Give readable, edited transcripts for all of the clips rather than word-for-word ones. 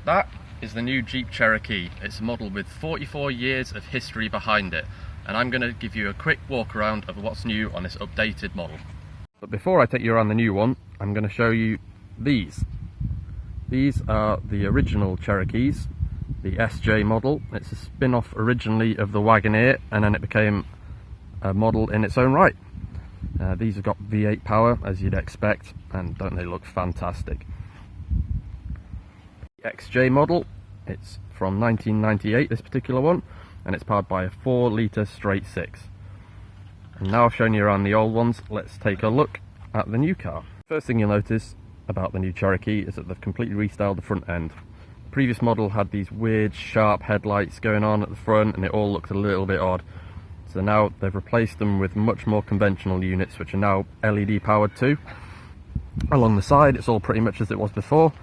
That is the new Jeep Cherokee. It's a model with 44 years of history behind it, and I'm going to give you a quick walk around of what's new on this updated model. But before I take you around the new one, I'm going to show you these. These are the original Cherokees, the SJ model. It's a spin-off originally of the Wagoneer, and then it became a model in its own right. These have got V8 power, as you'd expect, and don't they look fantastic? The XJ model, it's from 1998, this particular one, and it's powered by a 4-litre straight 6. And now I've shown you around the old ones, let's take a look at the new car. First thing you'll notice about the new Cherokee is that they've completely restyled the front end. The previous model had these weird sharp headlights going on at the front, and it all looked a little bit odd. So now they've replaced them with much more conventional units, which are now LED powered too. Along the side, it's all pretty much as it was before.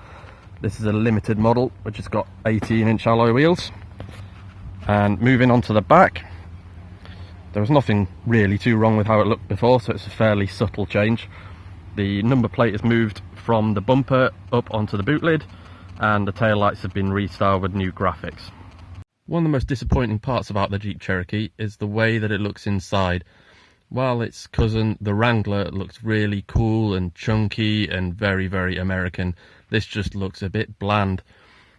This is a limited model, which has got 18-inch alloy wheels. And moving on to the back, there was nothing really too wrong with how it looked before, so it's a fairly subtle change. The number plate is moved from the bumper up onto the boot lid, and the taillights have been restyled with new graphics. One of the most disappointing parts about the Jeep Cherokee is the way that it looks inside. While its cousin, the Wrangler, looks really cool and chunky and very, very American, this just looks a bit bland.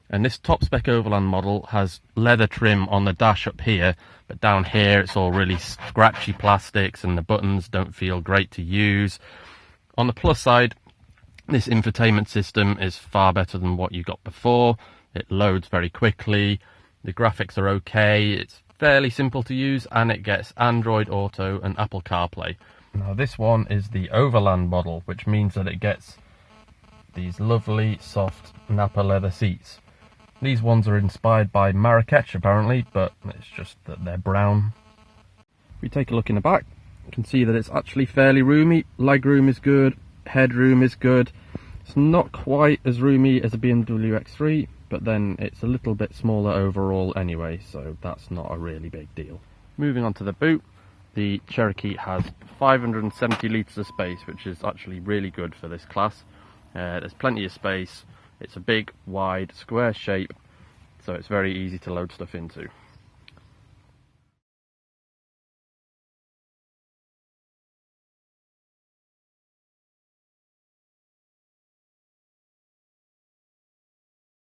And this top spec Overland model has leather trim on the dash up here, but down here it's all really scratchy plastics and the buttons don't feel great to use. On the plus side, this infotainment system is far better than what you got before. It loads very quickly. The graphics are okay, it's fairly simple to use, and it gets Android Auto and Apple CarPlay. Now this one is the Overland model, which means that it gets these lovely soft Nappa leather seats. These ones are inspired by Marrakech apparently, but it's just that they're brown. If we take a look in the back, you can see that it's actually fairly roomy. Legroom is good, headroom is good. It's not quite as roomy as a BMW X3, but then it's a little bit smaller overall anyway, so that's not a really big deal. Moving on to the boot, the Cherokee has 570 litres of space, which is actually really good for this class. There's plenty of space, it's a big, wide, square shape, so it's very easy to load stuff into.